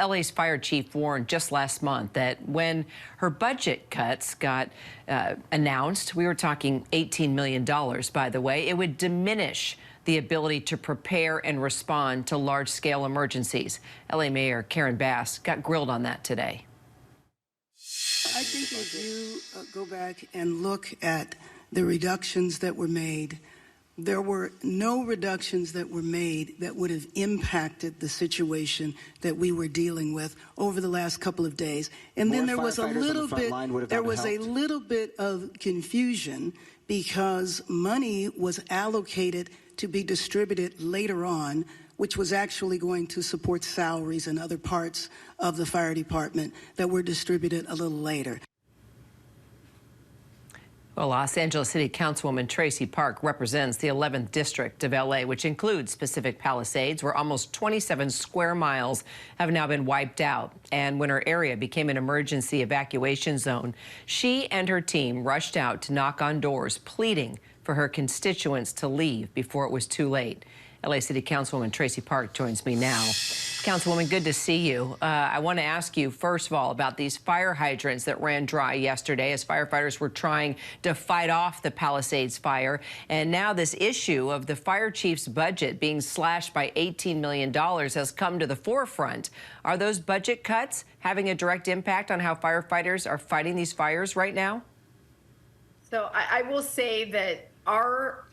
LA's fire chief warned just last month that when her budget cuts got announced, we were talking $18 million, by the way, it would diminish the ability to prepare and respond to large-scale emergencies. LA Mayor Karen Bass got grilled on that today. I think if you go back and look at the reductions that were made, there were no reductions that were made that would have impacted the situation that we were dealing with over the last couple of days. And then there was a little bit of confusion because money was allocated to be distributed later on, which was actually going to support salaries and other parts of the fire department that were distributed a little later. Well, Los Angeles City Councilwoman Traci Park represents the 11th District of LA, which includes Pacific Palisades, where almost 27 square miles have now been wiped out. And when her area became an emergency evacuation zone, she and her team rushed out to knock on doors, pleading for her constituents to leave before it was too late. LA City Councilwoman Traci Park joins me now. Councilwoman, good to see you. I want to ask you, first of all, about these fire hydrants that ran dry yesterday as firefighters were trying to fight off the Palisades fire. And now this issue of the fire chief's budget being slashed by $18 million has come to the forefront. Are those budget cuts having a direct impact on how firefighters are fighting these fires right now? So I will say that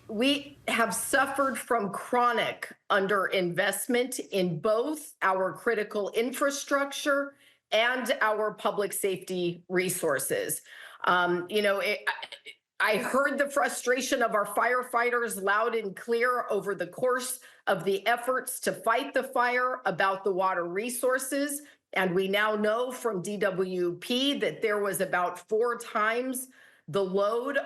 we have suffered from chronic underinvestment in both our critical infrastructure and our public safety resources. I heard the frustration of our firefighters loud and clear over the course of the efforts to fight the fire about the water resources. And we now know from DWP that there was about 4 times the load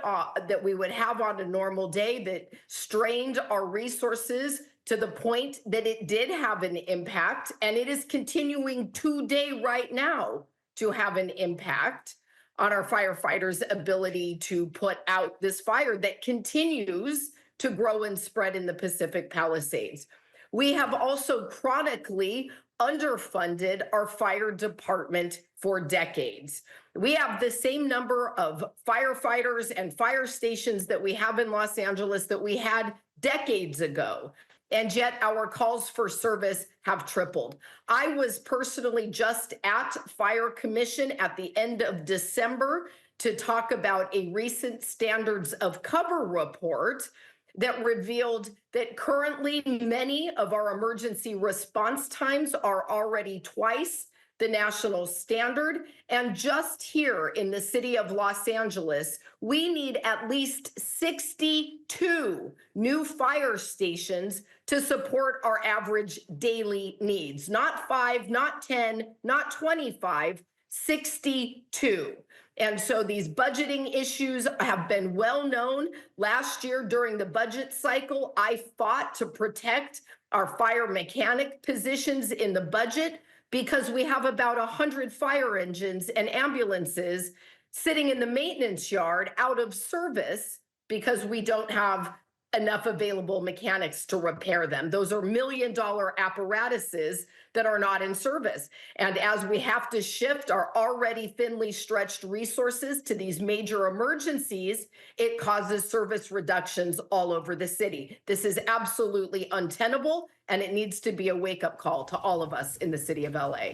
that we would have on a normal day that strained our resources to the point that it did have an impact, and it is continuing today right now to have an impact on our firefighters' ability to put out this fire that continues to grow and spread in the Pacific Palisades. We have also chronically underfunded our fire department for decades. We have the same number of firefighters and fire stations that we have in Los Angeles that we had decades ago, and yet our calls for service have tripled. I was personally just at Fire Commission at the end of December to talk about a recent Standards of Cover report that revealed that currently many of our emergency response times are already twice the national standard. And just here in the city of Los Angeles, we need at least 62 new fire stations to support our average daily needs. Not 5, not 10, not 25, 62. And so these budgeting issues have been well known. Last year during the budget cycle, I fought to protect our fire mechanic positions in the budget because we have about 100 fire engines and ambulances sitting in the maintenance yard out of service because we don't have enough available mechanics to repair them. Those are million-dollar apparatuses that are not in service. And as we have to shift our already thinly stretched resources to these major emergencies, it causes service reductions all over the city. This is absolutely untenable, and it needs to be a wake-up call to all of us in the city of LA.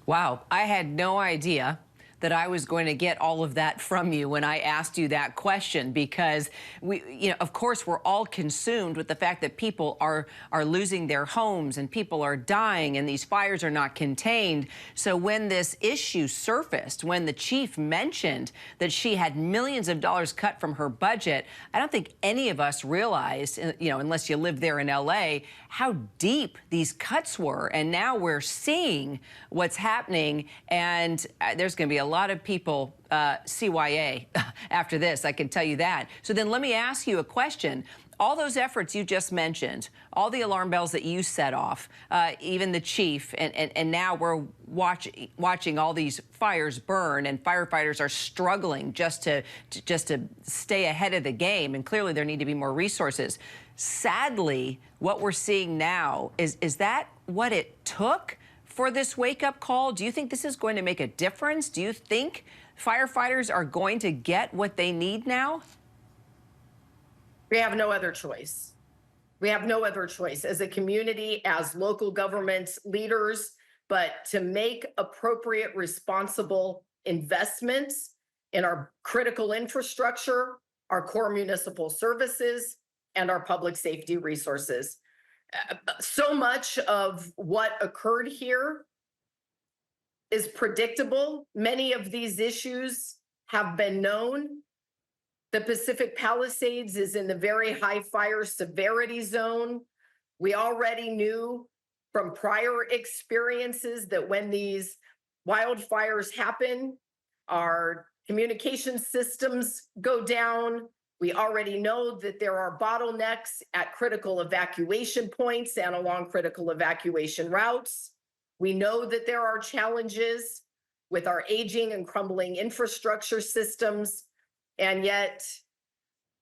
Wow, I had no idea that I was going to get all of that from you when I asked you that question, because of course, we're all consumed with the fact that people are losing their homes and people are dying and these fires are not contained. So when this issue surfaced, when the chief mentioned that she had millions of dollars cut from her budget, I don't think any of us realized, unless you live there in LA, how deep these cuts were. And now we're seeing what's happening, and there's going to be a lot of people CYA after this, I can tell you that. So then let me ask you a question. All those efforts you just mentioned, all the alarm bells that you set off, even the chief, and now we're watching all these fires burn, and firefighters are struggling just to stay ahead of the game, and clearly there need to be more resources. Sadly, what we're seeing now is that what it took for this wake-up call? Do you think this is going to make a difference? Do you think firefighters are going to get what they need now? We have no other choice. We have no other choice as a community, as local government leaders, but to make appropriate, responsible investments in our critical infrastructure, our core municipal services, and our public safety resources. So much of what occurred here is predictable. Many of these issues have been known. The Pacific Palisades is in the very high fire severity zone. We already knew from prior experiences that when these wildfires happen, our communication systems go down. We already know that there are bottlenecks at critical evacuation points and along critical evacuation routes. We know that there are challenges with our aging and crumbling infrastructure systems. And yet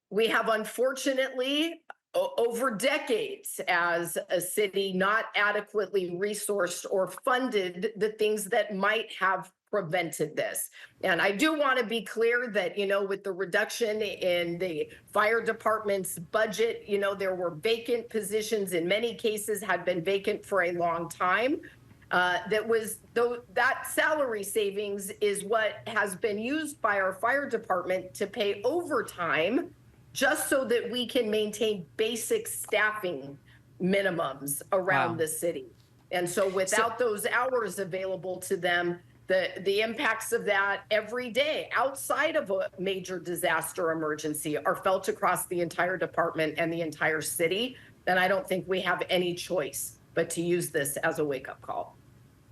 we have, unfortunately, over decades as a city, not adequately resourced or funded the things that might have prevented this. And I do want to be clear that, with the reduction in the fire department's budget, there were vacant positions, in many cases had been vacant for a long time. That salary savings is what has been used by our fire department to pay overtime just so that we can maintain basic staffing minimums around the city. And so without those hours available to them, the impacts of that every day outside of a major disaster emergency are felt across the entire department and the entire city. And I don't think we have any choice but to use this as a wake-up call.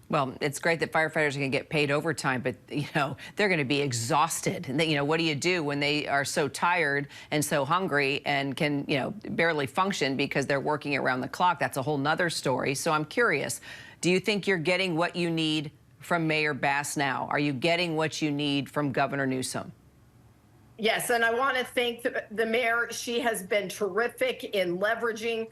Well, it's great that firefighters are going to get paid overtime, but, they're going to be exhausted. And, what do you do when they are so tired and so hungry and can, barely function because they're working around the clock? That's a whole nother story. So I'm curious, do you think you're getting what you need from Mayor Bass now? Are you getting what you need from Governor Newsom? Yes, and I want to thank the mayor. She has been terrific in leveraging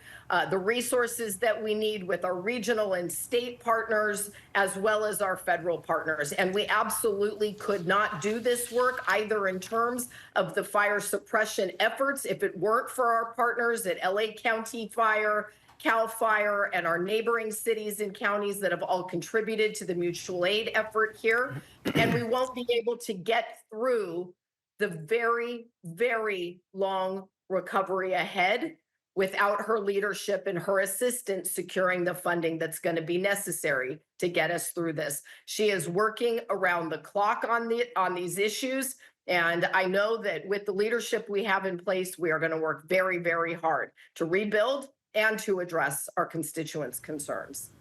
the resources that we need with our regional and state partners, as well as our federal partners. And we absolutely could not do this work either in terms of the fire suppression efforts if it weren't for our partners at LA County Fire, CAL FIRE, and our neighboring cities and counties that have all contributed to the mutual aid effort here. And we won't be able to get through the very, very long recovery ahead without her leadership and her assistance securing the funding that's going to be necessary to get us through this. She is working around the clock on these issues. And I know that with the leadership we have in place, we are going to work very, very hard to rebuild and to address our constituents' concerns.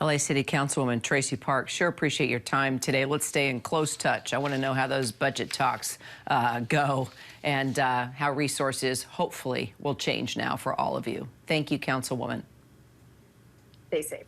LA City Councilwoman Traci Park, sure appreciate your time today. Let's stay in close touch. I want to know how those budget talks go and how resources hopefully will change now for all of you. Thank you, Councilwoman. Stay safe.